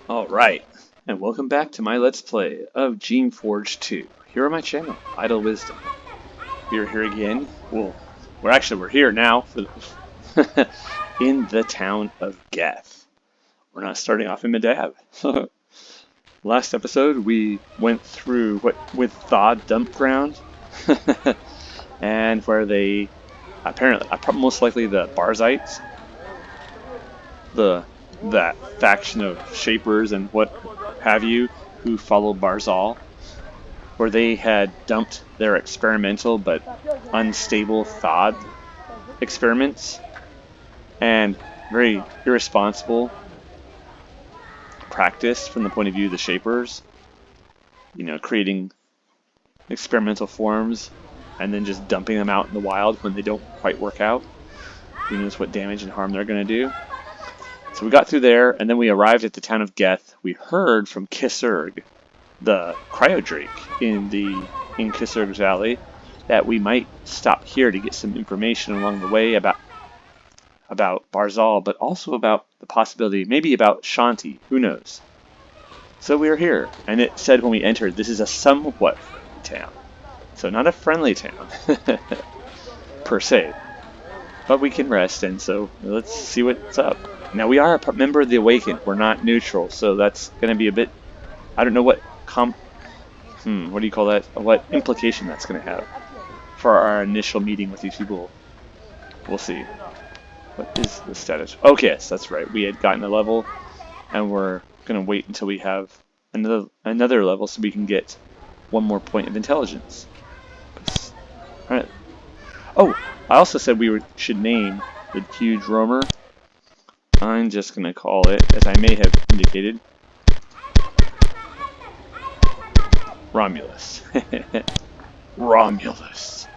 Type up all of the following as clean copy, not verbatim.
Alright, and welcome back to my Let's Play of Geneforge 2, here on my channel, Idle Wisdom. We are here again, we're here now, in the town of Gheth. We're not starting off in Medab. Last episode we went through with Thawed Dump Ground, and where they, apparently, most likely the Barzites, that faction of shapers and what have you who followed Barzal, where they had dumped their experimental but unstable thawed experiments and very irresponsible practice from the point of view of the shapers, creating experimental forms and then just dumping them out in the wild when they don't quite work out. Who knows what damage and harm they're going to do. So we got through there, and then we arrived at the town of Gheth. We heard from Kisurg, the cryodrake in Kisurg's Valley, that we might stop here to get some information along the way about Barzal, but also about the possibility, maybe about Shanti, who knows. So we are here, and it said when we entered, this is a somewhat friendly town. So not a friendly town, per se. But we can rest, and so let's see what's up. Now, we are a member of the Awakened. We're not neutral, so that's going to be a bit... I don't know what what do you call that? What implication that's going to have for our initial meeting with these people. We'll see. What is the status? Okay, yes, that's right. We had gotten a level, and we're going to wait until we have another level so we can get one more point of intelligence. Alright. Oh, I also said we should name the huge roamer. I'm just going to call it, as I may have indicated, Romulus. Romulus.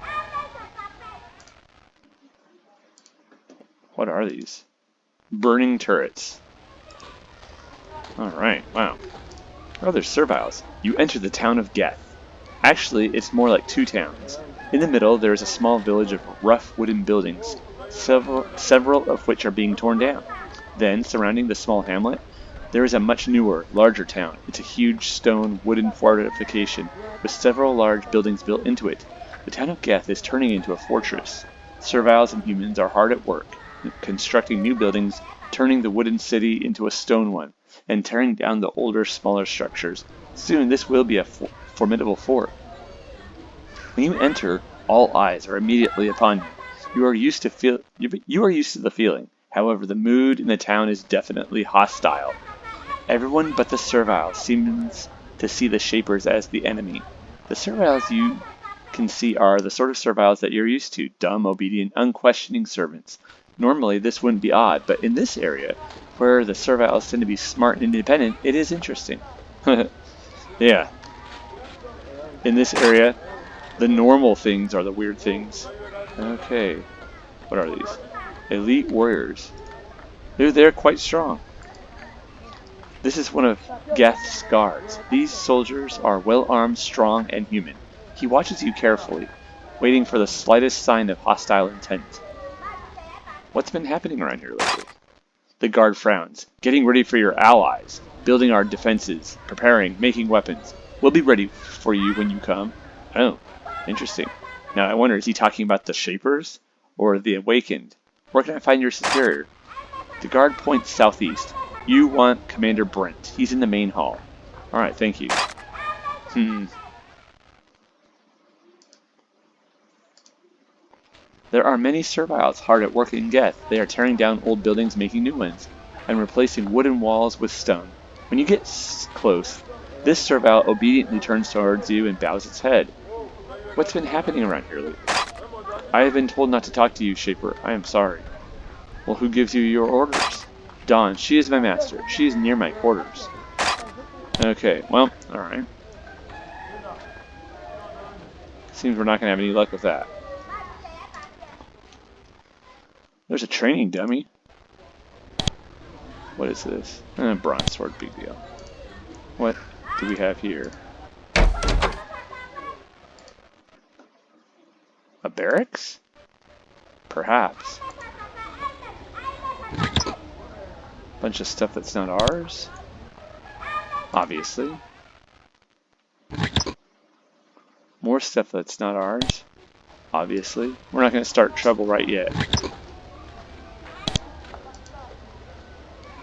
What are these? Burning turrets. Alright, wow. Oh, there's serviles. You enter the town of Gheth. Actually, it's more like two towns. In the middle, there is a small village of rough wooden buildings, several of which are being torn down. Then, surrounding the small hamlet, there is a much newer, larger town. It's a huge stone wooden fortification with several large buildings built into it. The town of Gheth is turning into a fortress. Serviles and humans are hard at work, constructing new buildings, turning the wooden city into a stone one, and tearing down the older, smaller structures. Soon this will be a formidable fort. When you enter, all eyes are immediately upon you. You are used to the feeling. However, the mood in the town is definitely hostile. Everyone but the serviles seems to see the shapers as the enemy. The serviles you can see are the sort of serviles that you're used to, dumb, obedient, unquestioning servants. Normally, this wouldn't be odd, but in this area, where the serviles tend to be smart and independent, it is interesting. Yeah. In this area, the normal things are the weird things. Okay. What are these? Elite warriors. They're quite strong. This is one of Gheth's guards. These soldiers are well-armed, strong, and human. He watches you carefully, waiting for the slightest sign of hostile intent. What's been happening around here lately? The guard frowns. Getting ready for your allies. Building our defenses. Preparing. Making weapons. We'll be ready for you when you come. Oh, interesting. Now I wonder, is he talking about the Shapers? Or the Awakened? Where can I find your superior? The guard points southeast. You want Commander Brent. He's in the main hall. Alright, thank you. There are many serviles hard at work in Gheth. They are tearing down old buildings, making new ones, and replacing wooden walls with stone. When you get close, this servile obediently turns towards you and bows its head. What's been happening around here lately? I have been told not to talk to you, Shaper. I am sorry. Well, who gives you your orders? Dawn. She is my master. She is near my quarters. Okay, well, alright. Seems we're not going to have any luck with that. There's a training dummy. What is this? Bronze sword, big deal. What do we have here? A barracks? Perhaps. Bunch of stuff that's not ours. obviously. More stuff that's not ours, obviously. We're not going to start trouble right yet.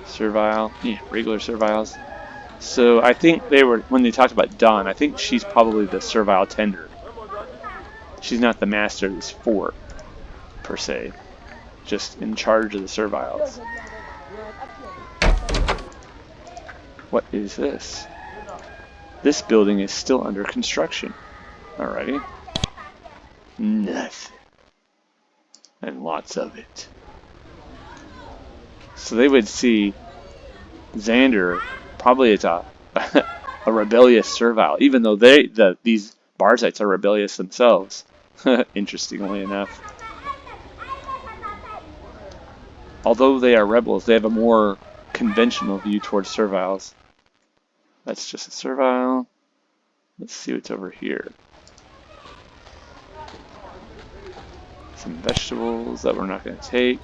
Servile, yeah, regular serviles. So I think they were, when they talked about Dawn, I think she's probably the servile tender. She's not the master of this fort, per se. Just in charge of the serviles. What is this? This building is still under construction. Alrighty. Nothing. And lots of it. So they would see Xander probably as a a rebellious servile, even though these Barzites are rebellious themselves. Interestingly enough. Although they are rebels, they have a more conventional view towards serviles. That's just a servile. Let's see what's over here. Some vegetables that we're not going to take.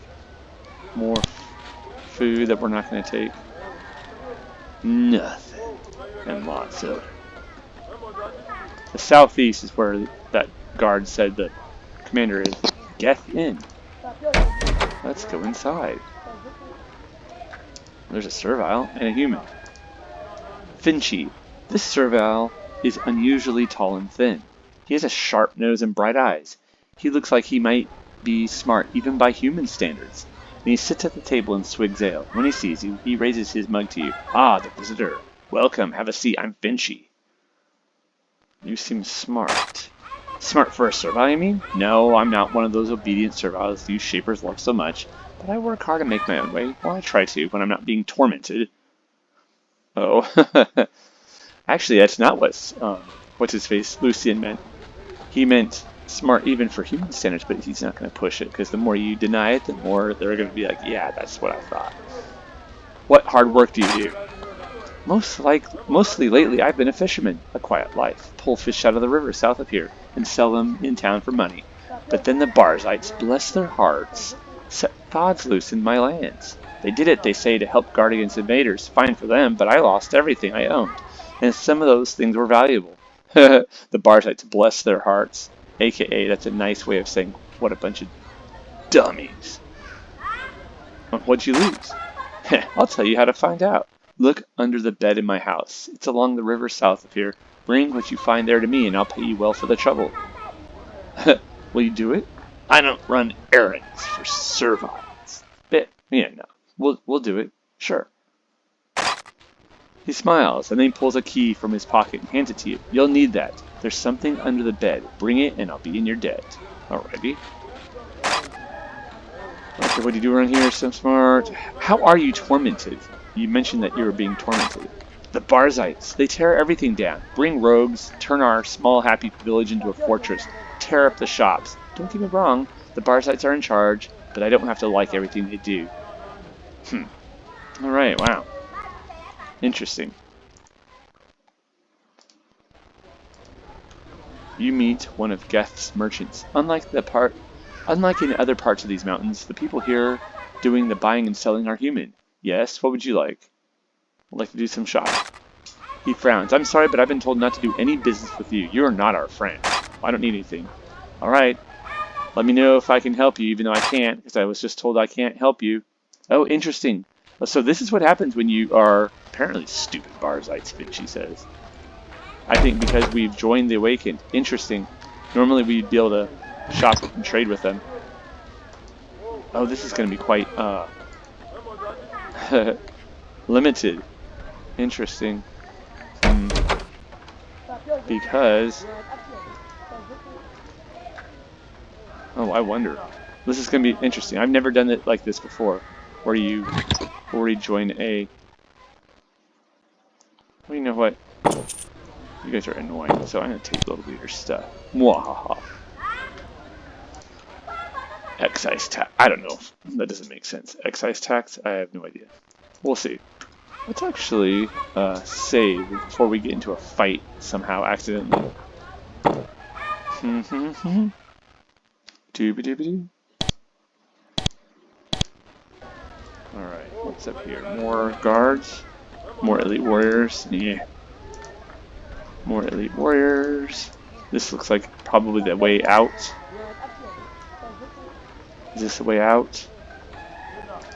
More food that we're not going to take. Nothing. And lots of it. The southeast is where that guard said the commander is. Gheth in. Let's go inside. There's a servile and a human. Finchy. This servile is unusually tall and thin. He has a sharp nose and bright eyes. He looks like he might be smart even by human standards. And he sits at the table and swigs ale. When he sees you, he raises his mug to you. Ah, the visitor. Welcome, have a seat. I'm Finchy. You seem smart. Smart for a servile, you mean? No, I'm not one of those obedient serviles you shapers love so much. But I work hard to make my own way. Well, I try to when I'm not being tormented. Oh. Actually, that's not what's his face, Lucian meant. He meant smart even for human standards, but he's not going to push it, because the more you deny it, the more they're going to be like, yeah, that's what I thought. What hard work do you do? Mostly lately, I've been a fisherman. A quiet life. Pull fish out of the river south of here and sell them in town for money. But then the Barzites, bless their hearts, set gods loose in my lands. They did it, they say, to help guard against invaders. Fine for them, but I lost everything I owned. And some of those things were valuable. The Barzites, bless their hearts. AKA, that's a nice way of saying, what a bunch of dummies. What'd you lose? I'll tell you how to find out. Look under the bed in my house. It's along the river south of here. Bring what you find there to me, and I'll pay you well for the trouble. Will you do it? I don't run errands for serviles. Yeah, no. We'll do it. Sure. He smiles, and then he pulls a key from his pocket and hands it to you. You'll need that. There's something under the bed. Bring it, and I'll be in your debt. Alrighty. Okay, what do you do around here? So smart. How are you tormented? You mentioned that you were being tormented. The Barzites. They tear everything down. Bring rogues. Turn our small, happy village into a fortress. Tear up the shops. Don't get me wrong. The Barzites are in charge, but I don't have to like everything they do. Alright, wow. Interesting. You meet one of Gheth's merchants. Unlike in other parts of these mountains, the people here doing the buying and selling are human. Yes, what would you like? I'd like to do some shopping. He frowns. I'm sorry, but I've been told not to do any business with you. You're not our friend. I don't need anything. Alright. Let me know if I can help you, even though I can't, because I was just told I can't help you. Oh, interesting. So this is what happens when you are apparently stupid Barzites, Finchy says. I think because we've joined the Awakened. Interesting. Normally we'd be able to shop and trade with them. Oh, this is going to be quite limited. Interesting. Because... Oh, I wonder. This is going to be interesting. I've never done it like this before. Where you already join a... Well, you know what? You guys are annoying, so I'm going to take a little bit of your stuff. Mwahaha. Excise tax. I don't know. That doesn't make sense. Excise tax? I have no idea. We'll see. Let's actually save before we get into a fight somehow accidentally. Doobie-doobie-doo. Alright, what's up here? More guards. More elite warriors. Yeah. More elite warriors. This looks like probably the way out. Is this the way out?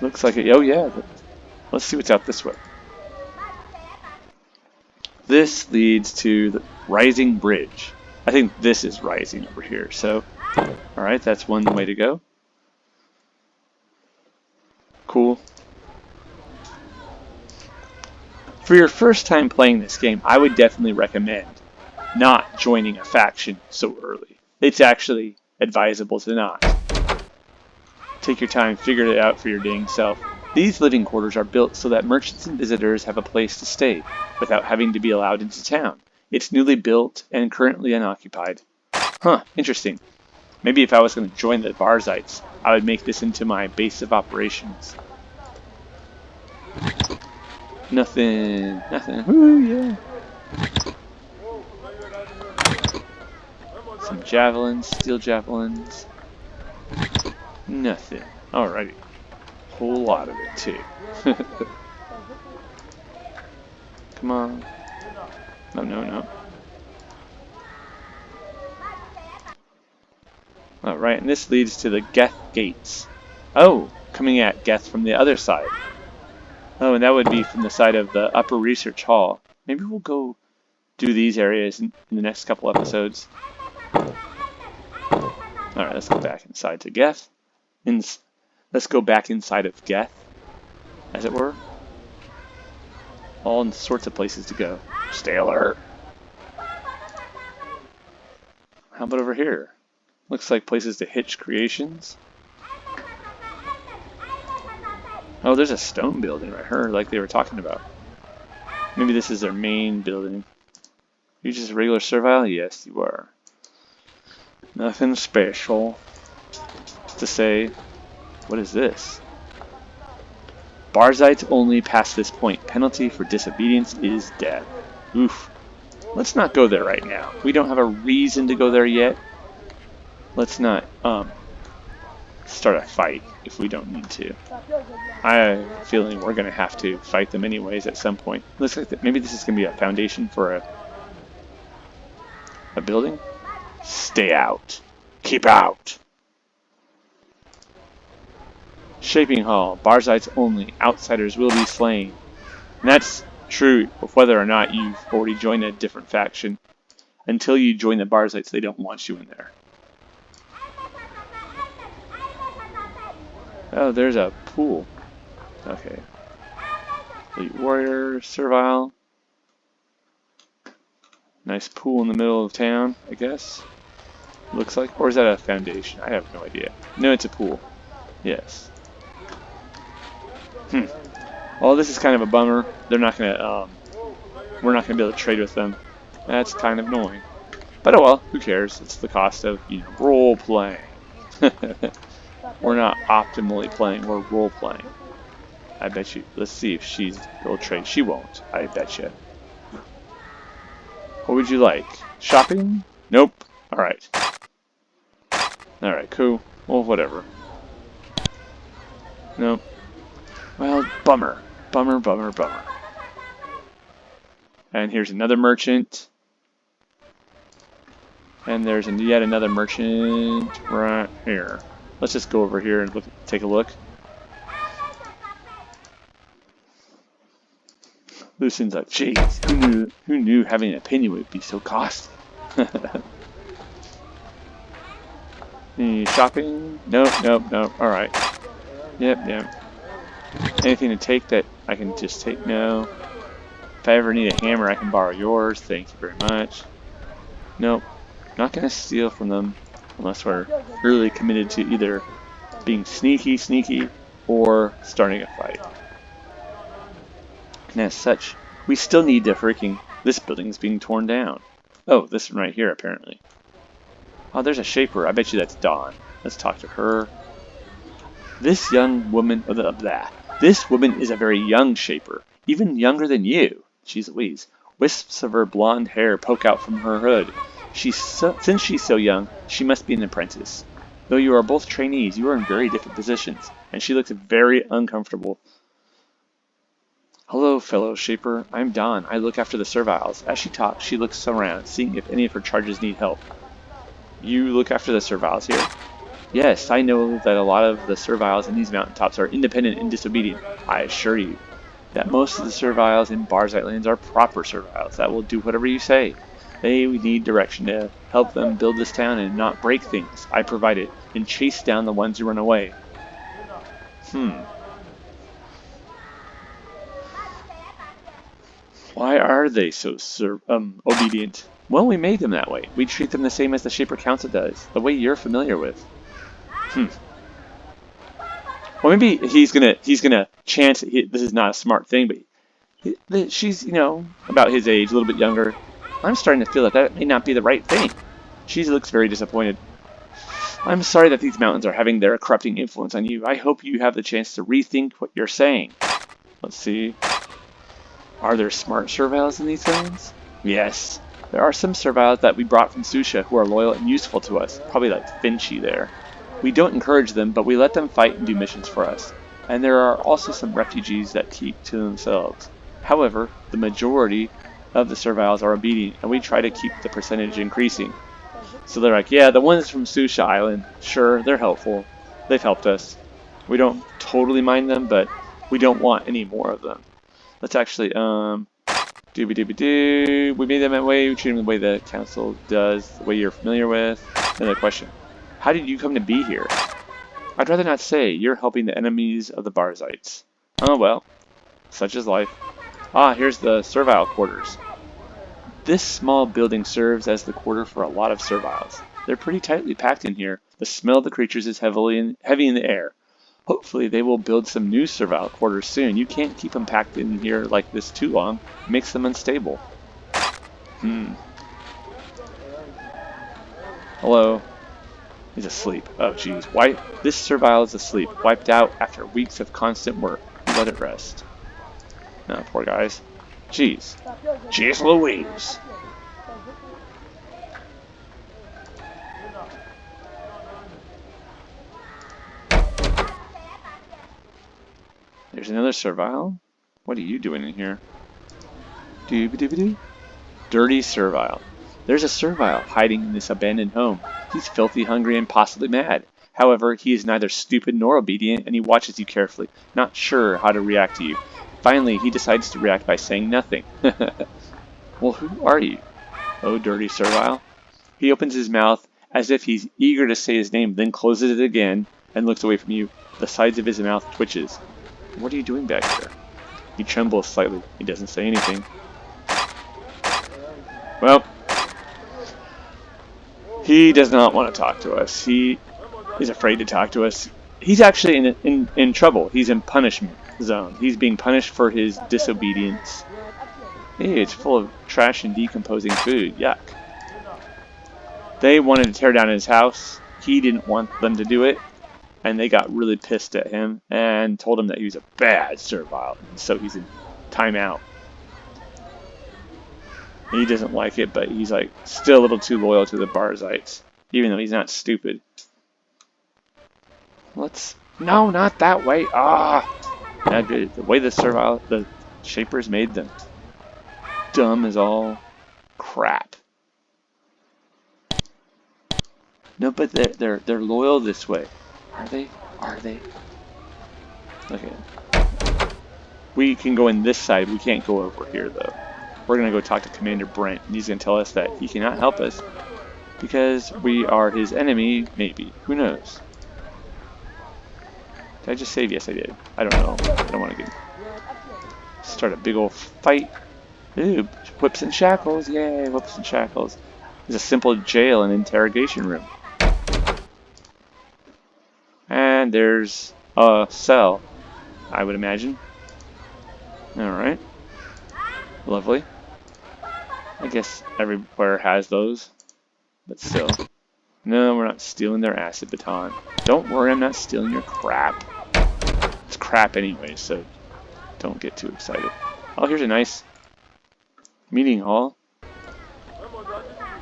Looks like it. Oh yeah. Let's see what's out this way. This leads to the Rising Bridge. I think this is rising over here. So, alright, that's one way to go. Cool. For your first time playing this game, I would definitely recommend not joining a faction so early. It's actually advisable to not. Take your time, figure it out for your dang self. These living quarters are built so that merchants and visitors have a place to stay without having to be allowed into town. It's newly built and currently unoccupied. Huh, interesting. Maybe if I was going to join the Barzites, I would make this into my base of operations. Nothing. Woo, yeah. Some javelins, steel javelins. Nothing. Alrighty. Whole lot of it, too. Come on. No. Alright, and this leads to the Gheth gates. Oh, coming at Gheth from the other side. Oh, and that would be from the side of the upper research hall. Maybe we'll go do these areas in the next couple episodes. Alright, let's go back inside to Gheth. Let's go back inside of Gheth, as it were. All sorts of places to go. Stay alert. How about over here? Looks like places to hitch creations. Oh, there's a stone building right here, like they were talking about. Maybe this is their main building. You just a regular servile? Yes, you are. Nothing special. To say, what is this? Barzites only past this point. Penalty for disobedience is death. Oof. Let's not go there right now. We don't have a reason to go there yet. Let's not start a fight if we don't need to. I have a feeling we're going to have to fight them anyways at some point. Looks like maybe this is going to be a foundation for a building. Stay out. Keep out. Shaping Hall. Barzites only. Outsiders will be slain. And that's true of whether or not you've already joined a different faction. Until you join the Barzites, they don't want you in there. Oh, there's a pool. Okay. Elite warrior, servile. Nice pool in the middle of town, I guess. Looks like. Or is that a foundation? I have no idea. No, it's a pool. Yes. Well, this is kind of a bummer. They're not gonna. We're not gonna be able to trade with them. That's kind of annoying. But oh well, who cares? It's the cost of, role playing. We're not optimally playing. We're role playing. I bet you. Let's see if will trade. She won't. I bet you. What would you like? Shopping? Nope. All right. All right. Cool. Well, whatever. Nope. Well, bummer. Bummer. And here's another merchant. And there's yet another merchant right here. Let's just go over here and take a look. Lucian's like, jeez, who knew having an opinion would be so costly? Any shopping? Nope. Alright. Yep. Anything to take that I can just take? No. If I ever need a hammer, I can borrow yours. Thank you very much. Nope. Not going to steal from them unless we're really committed to either being sneaky, or starting a fight. And as such, we still need to this building is being torn down. Oh, this one right here, apparently. Oh, there's a shaper. I bet you that's Dawn. Let's talk to her. This young woman, this woman is a very young shaper, even younger than you. Jeez Louise. Wisps of her blonde hair poke out from her hood. Since she's so young, she must be an apprentice. Though you are both trainees, you are in very different positions, and she looks very uncomfortable. Hello, fellow Shaper. I'm Dawn. I look after the serviles. As she talks, she looks around, seeing if any of her charges need help. You look after the serviles here? Yes, I know that a lot of the serviles in these mountaintops are independent and disobedient. I assure you that most of the serviles in Barzite lands are proper serviles that will do whatever you say. They need direction to help them build this town and not break things. I provide it and chase down the ones who run away. Why are they so obedient? Well, we made them that way. We treat them the same as the Shaper Council does, the way you're familiar with. Well, maybe he's gonna chance. This is not a smart thing, but she's about his age, a little bit younger. I'm starting to feel that may not be the right thing. She looks very disappointed. I'm sorry that these mountains are having their corrupting influence on you. I hope you have the chance to rethink what you're saying. Let's see. Are there smart serviles in these lands? Yes. There are some serviles that we brought from Susha who are loyal and useful to us. Probably like Finchy there. We don't encourage them, but we let them fight and do missions for us. And there are also some refugees that keep to themselves. However, the majority of the serviles are obedient, and we try to keep the percentage increasing. So they're like, yeah, the ones from Susha Island, sure, they're helpful. They've helped us. We don't totally mind them, but we don't want any more of them. Let's actually, dooby-dooby-doo. We made them that way. We treat them the way the council does, the way you're familiar with. Another question. How did you come to be here? I'd rather not say. You're helping the enemies of the Barzites. Oh well, such is life. Ah, here's the servile quarters. This small building serves as the quarter for a lot of serviles. They're pretty tightly packed in here. The smell of the creatures is heavy in the air. Hopefully they will build some new servile quarters soon. You can't keep them packed in here like this too long. It makes them unstable. Hello. He's asleep. Oh jeez. Why? This servile is asleep. Wiped out after weeks of constant work. Let it rest. No, poor guys. Jeez. Jeez Louise. There's another servile. What are you doing in here? Dooby-dooby-doo. Dirty servile. There's a servile hiding in this abandoned home. He's filthy, hungry, and possibly mad. However, he is neither stupid nor obedient, and he watches you carefully, not sure how to react to you. Finally, he decides to react by saying nothing. Well, who are you? Oh, dirty servile. He opens his mouth as if he's eager to say his name, then closes it again and looks away from you. The sides of his mouth twitches. What are you doing back here? He trembles slightly. He doesn't say anything. Well, he does not want to talk to us. He is afraid to talk to us. He's actually in trouble. He's in punishment zone. He's being punished for his disobedience. Hey, it's full of trash and decomposing food. Yuck. They wanted to tear down his house. He didn't want them to do it. And they got really pissed at him and told him that he was a bad servile. So he's in timeout. He doesn't like it, but he's like still a little too loyal to the Barzites, even though he's not stupid. No, not that way. Not good. The way the Shapers made them. Dumb as all crap. No, but they're loyal this way. Are they? Are they? Okay. We can go in this side. We can't go over here though. We're gonna go talk to Commander Brent, and he's gonna tell us that he cannot help us because we are his enemy. Maybe. Who knows? Did I just save? Yes, I did. I don't know. I don't want to start a big old fight. Ooh, whips and shackles. Yay, whips and shackles. There's a simple jail and interrogation room. And there's a cell, I would imagine. Alright. Lovely. I guess everywhere has those. But still. No, we're not stealing their acid baton. Don't worry, I'm not stealing your crap. It's crap anyway, so don't get too excited. Oh, here's a nice meeting hall.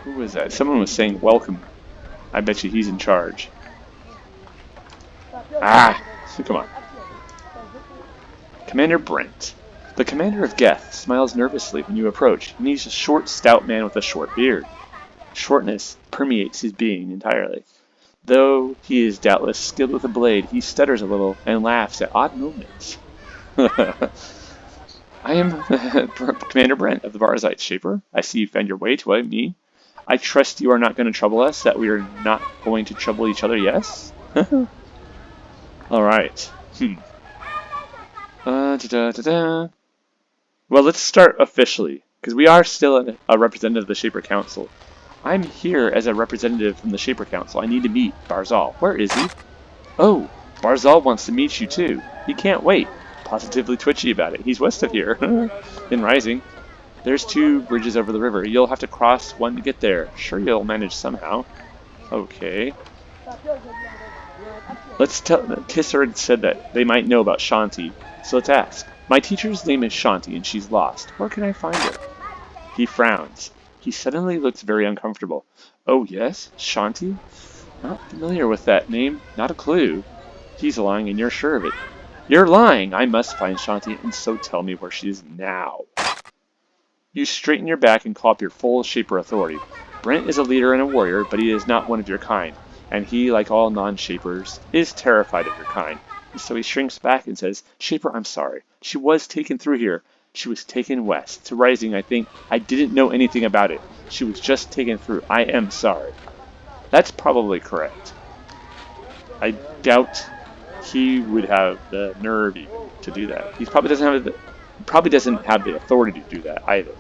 Who was that? Someone was saying welcome. I bet you he's in charge. Come on. Commander Brent. The commander of Gheth smiles nervously when you approach, and he's a short, stout man with a short beard. Shortness permeates his being entirely. Though he is doubtless skilled with a blade, he stutters a little and laughs at odd moments. I am Commander Brent of the Barzite, Shaper. I see you found your way to me. I trust you are not going to trouble us, that we are not going to trouble each other, yes? Alright. Well, let's start officially, because we are still a representative of the Shaper Council. I'm here as a representative from the Shaper Council. I need to meet Barzal. Where is he? Oh, Barzal wants to meet you too. He can't wait. Positively twitchy about it. He's west of here, in Rising. There's 2 bridges over the river. You'll have to cross one to get there. Sure, you'll manage somehow. Okay. Tisser had said that they might know about Shanti, so let's ask. My teacher's name is Shanti, and she's lost. Where can I find her? He frowns. He suddenly looks very uncomfortable. Oh yes? Shanti? Not familiar with that name. Not a clue. He's lying, and you're sure of it. You're lying! I must find Shanti, and so tell me where she is now. You straighten your back and call up your full Shaper authority. Brent is a leader and a warrior, but he is not one of your kind, and he, like all non-Shapers, is terrified of your kind. And so he shrinks back and says, Shaper, I'm sorry. She was taken through here. She was taken west. To Rising, I think. I didn't know anything about it. She was just taken through. I am sorry. That's probably correct. I doubt he would have the nerve even to do that. He probably doesn't have the authority to do that either.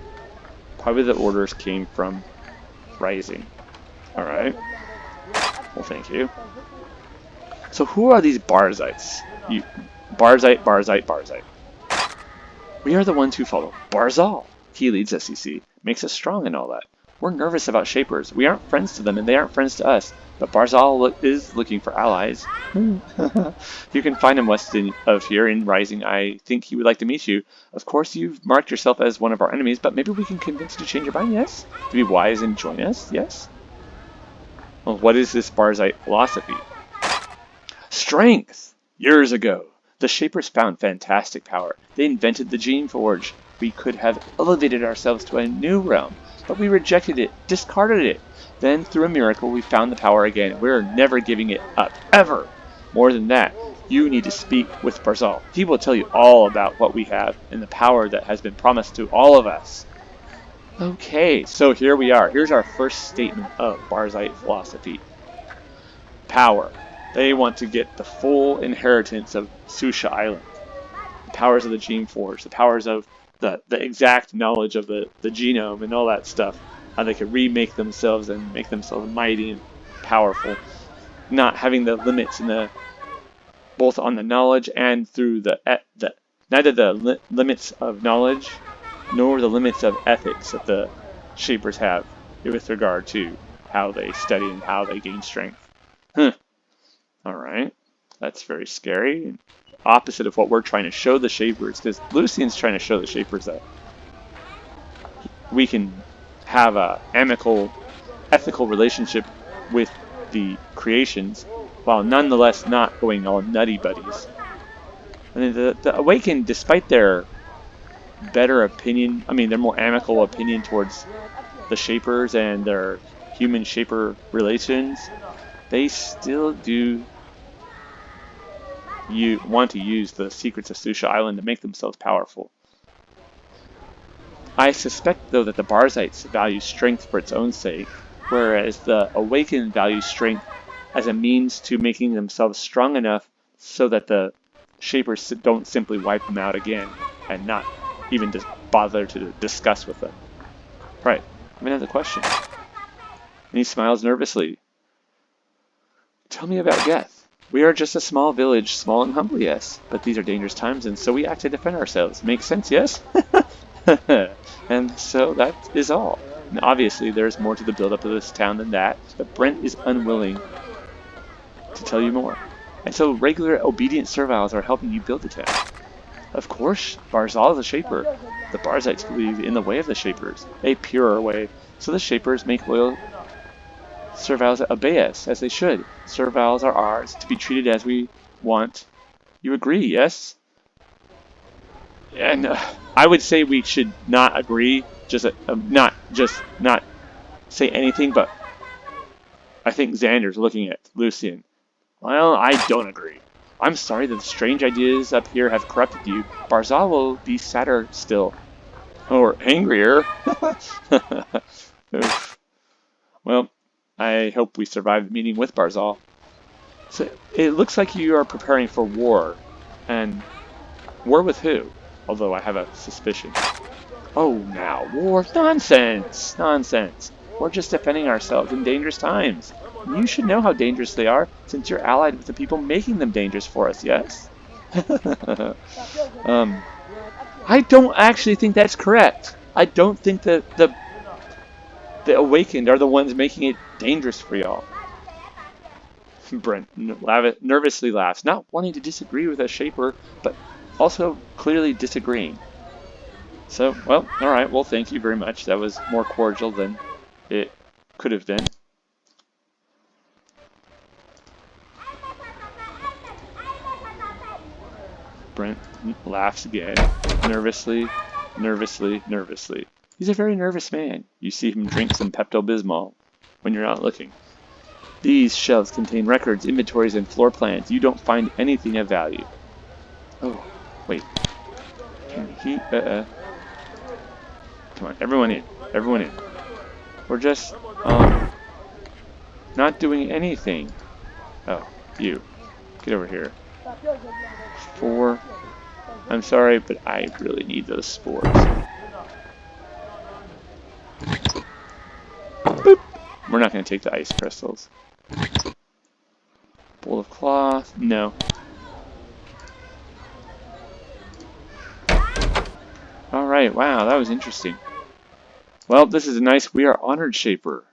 Probably the orders came from Rising. Alright. Well, thank you. So who are these Barzites? Barzite. We are the ones who follow Barzal. He leads us, you see. Makes us strong and all that. We're nervous about Shapers. We aren't friends to them, and they aren't friends to us. But Barzal is looking for allies. You can find him west of here in Rising. I think he would like to meet you. Of course, you've marked yourself as one of our enemies, but maybe we can convince you to change your mind, yes? To be wise and join us, yes? Well, what is this Barzite philosophy? Strength! Years ago, the Shapers found fantastic power. They invented the Geneforge. We could have elevated ourselves to a new realm, but we rejected it, discarded it. Then, through a miracle, we found the power again. We're never giving it up, ever. More than that, you need to speak with Barzal. He will tell you all about what we have and the power that has been promised to all of us. Okay, so here we are. Here's our first statement of Barzite philosophy. Power. They want to get the full inheritance of Susha Island. The powers of the Geneforge, the powers of the exact knowledge of the genome and all that stuff. How they could remake themselves and make themselves mighty and powerful. Not having the limits in the both on the knowledge and through neither the limits of knowledge nor the limits of ethics that the Shapers have with regard to how they study and how they gain strength. Alright, that's very scary. And opposite of what we're trying to show the Shapers, because Lucian's trying to show the Shapers that we can have a amicable, ethical relationship with the creations, while nonetheless not going all nutty buddies. And the Awakened, despite their better opinion, their more amicable opinion towards the Shapers and their human-Shaper relations, they still do want to use the secrets of Susha Island to make themselves powerful. I suspect, though, that the Barzites value strength for its own sake, whereas the Awakened value strength as a means to making themselves strong enough so that the Shapers don't simply wipe them out again and not even just bother to discuss with them. Right, I have another question. And he smiles nervously. Tell me about Gheth. We are just a small village, small and humble, yes, but these are dangerous times, and so we act to defend ourselves. Makes sense, yes? And so that is all. And obviously, there's more to the build-up of this town than that, but Brent is unwilling to tell you more. And so regular, obedient serviles are helping you build the town. Of course, Barzal is a Shaper. The Barzites believe in the way of the Shapers, a purer way, so the Shapers make loyal serviles obey us, as they should. Serviles are ours, to be treated as we want. You agree, yes? And I would say we should not agree, just not say anything, but I think Xander's looking at Lucian. Well, I don't agree. I'm sorry that the strange ideas up here have corrupted you. Barzal will be sadder still. Or angrier. Oof. Well, I hope we survive the meeting with Barzal. So, it looks like you are preparing for war. And war with who? Although I have a suspicion. Oh, now, war? Nonsense! Nonsense! We're just defending ourselves in dangerous times. You should know how dangerous they are, since you're allied with the people making them dangerous for us, yes? I don't actually think that's correct. I don't think that the Awakened are the ones making it dangerous for y'all. Brent nervously laughs, not wanting to disagree with a Shaper, but also clearly disagreeing. So, well, alright, well, thank you very much. That was more cordial than it could have been. Brent laughs again, nervously. He's a very nervous man. You see him drink some Pepto-Bismol when you're out looking. These shelves contain records, inventories, and floor plans. You don't find anything of value. Oh, wait. Can he... Come on, everyone in. Everyone in. We're just, not doing anything. Oh, you. Get over here. 4. I'm sorry, but I really need those spores. Boop. We're not going to take the ice crystals. Bowl of cloth. No. Alright, wow, that was interesting. Well, this is a nice We Are Honored Shaper.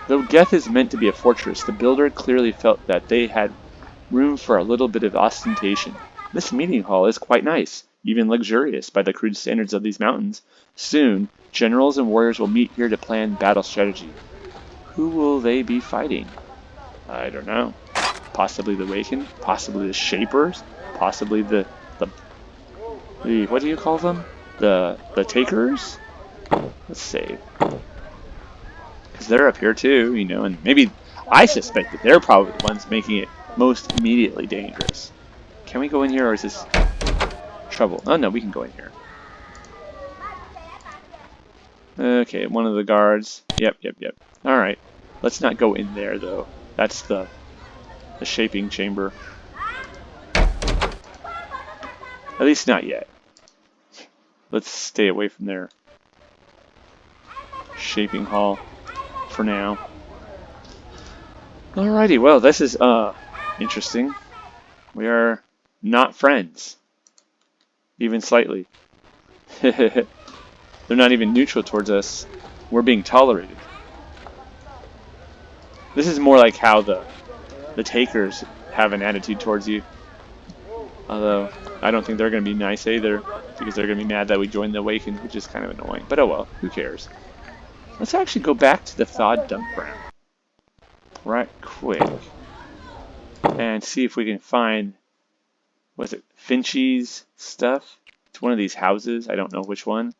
Though Gheth is meant to be a fortress, the builder clearly felt that they had room for a little bit of ostentation. This meeting hall is quite nice, even luxurious by the crude standards of these mountains. Soon, generals and warriors will meet here to plan battle strategy. Who will they be fighting? I don't know. Possibly the Awakened, possibly the Shapers, possibly the what do you call them? The Takers? Let's see. Because they're up here too, you know, and maybe I suspect that they're probably the ones making it most immediately dangerous. Can we go in here, or is this trouble? Oh no, we can go in here. Okay, one of the guards. Yep. Alright. Let's not go in there though. That's the shaping chamber. At least not yet. Let's stay away from their shaping hall for now. Alrighty, well, this is interesting. We are not friends. Even slightly. They're not even neutral towards us. We're being tolerated. This is more like how the Takers have an attitude towards you. Although, I don't think they're going to be nice either, because they're going to be mad that we joined the Awakened, which is kind of annoying. But oh well, who cares? Let's actually go back to the thawed dump ground. Right quick. And see if we can find, was it Finchie's stuff? It's one of these houses. I don't know which one.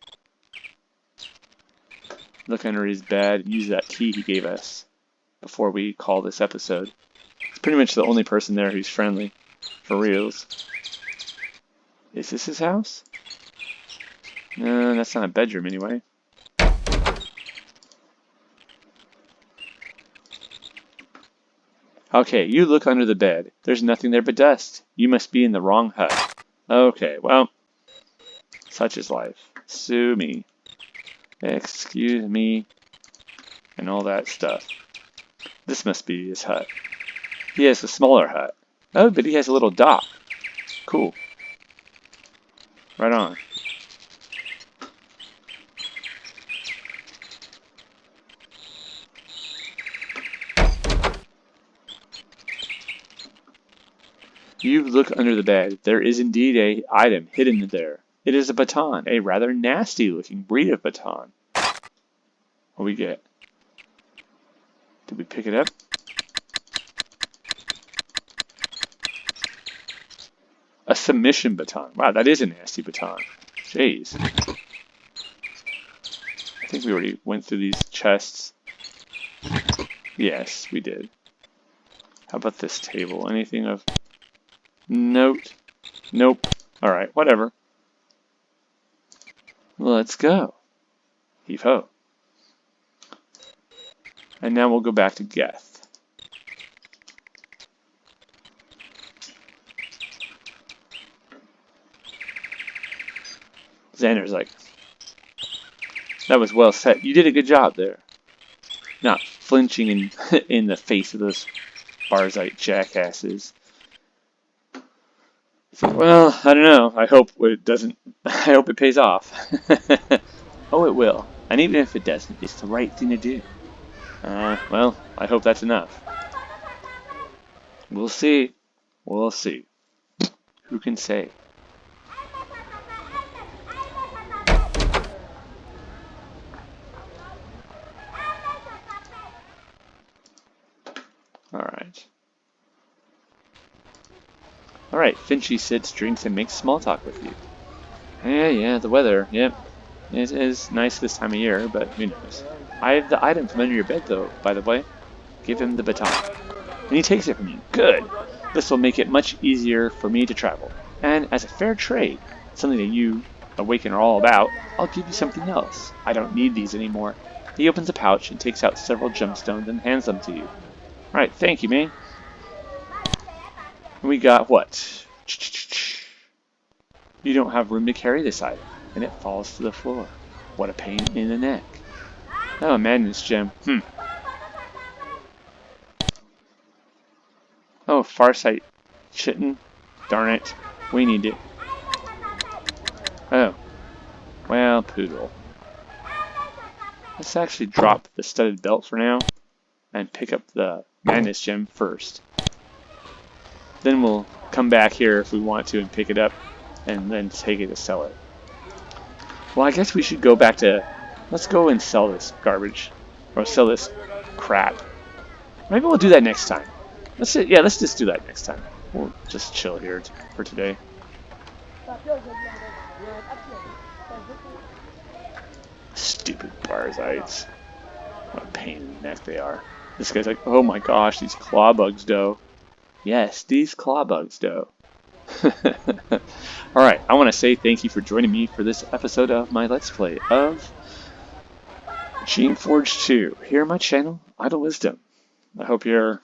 Look under his bed and use that key he gave us before we call this episode. It's pretty much the only person there who's friendly. For reals. Is this his house? No, that's not a bedroom anyway. Okay, you look under the bed. There's nothing there but dust. You must be in the wrong hut. Okay, well, such is life. Sue me. Excuse me. And all that stuff. This must be his hut. He has a smaller hut. Oh, but he has a little dock. Cool. Right on. You look under the bed. There is indeed an item hidden there. It is a baton, a rather nasty-looking breed of baton. What do we get? Did we pick it up? A submission baton. Wow, that is a nasty baton. Jeez. I think we already went through these chests. Yes, we did. How about this table? Anything of note? Nope. Alright, whatever. Let's go. Heave-ho. And now we'll go back to Gheth. Xander's like, that was well said. You did a good job there. Not flinching in the face of those Barzite jackasses. So, well, I don't know. I hope it doesn't. I hope it pays off. Oh, it will. And even if it doesn't, it's the right thing to do. Well, I hope that's enough. We'll see. We'll see. Who can say? Alright, Finchy sits, drinks, and makes small talk with you. Yeah, the weather, yep. It is nice this time of year, but who knows. I have the item from under your bed, though, by the way. Give him the baton. And he takes it from you. Good! This will make it much easier for me to travel. And as a fair trade, something that you, Awaken, are all about, I'll give you something else. I don't need these anymore. He opens a pouch and takes out several gemstones and hands them to you. Alright, thank you, man. We got what? You don't have room to carry this item, and it falls to the floor. What a pain in the neck. Oh, a madness gem. Oh, Farsight. Chitin. Darn it. We need it. Oh. Well, poodle. Let's actually drop the studded belt for now, and pick up the madness gem first. Then we'll come back here if we want to and pick it up and then take it to sell it. Well, I guess we should go back to... Let's go and sell this garbage. Or sell this crap. Maybe we'll do that next time. Let's just do that next time. We'll just chill here for today. Stupid Barzites. What a pain in the neck they are. This guy's like, oh my gosh, these claw bugs, dough. Yes, these claw bugs, dough. Alright, I want to say thank you for joining me for this episode of my Let's Play of Geneforge 2 here on my channel, Idle Wisdom. I hope you're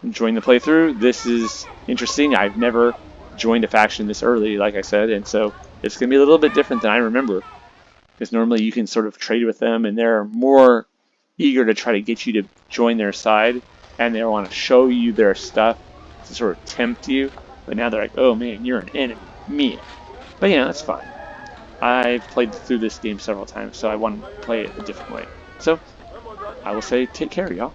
enjoying the playthrough. This is interesting. I've never joined a faction this early, like I said, and so it's going to be a little bit different than I remember. Because normally you can sort of trade with them, and they're more eager to try to get you to join their side. And they want to show you their stuff to sort of tempt you. But now they're like, oh man, you're an enemy. Me. But yeah, that's fine. I've played through this game several times, so I want to play it a different way. So, I will say take care, y'all.